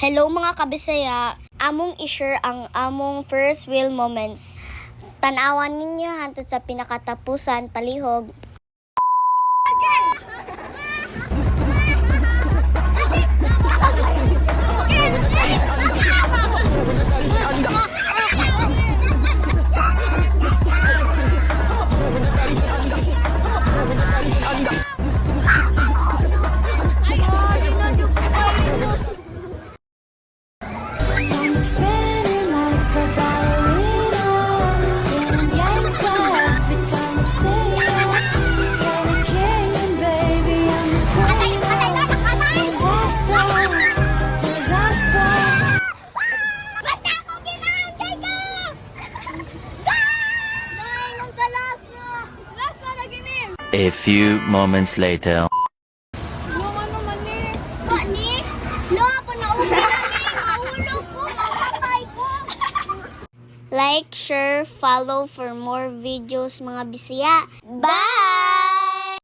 Hello mga kabisaya, among i-share ang among first wheel moments. Tanawan ninyo hantod sa pinakatapusan palihog. A few moments later. Like, share, follow for more videos mga bisaya. Bye!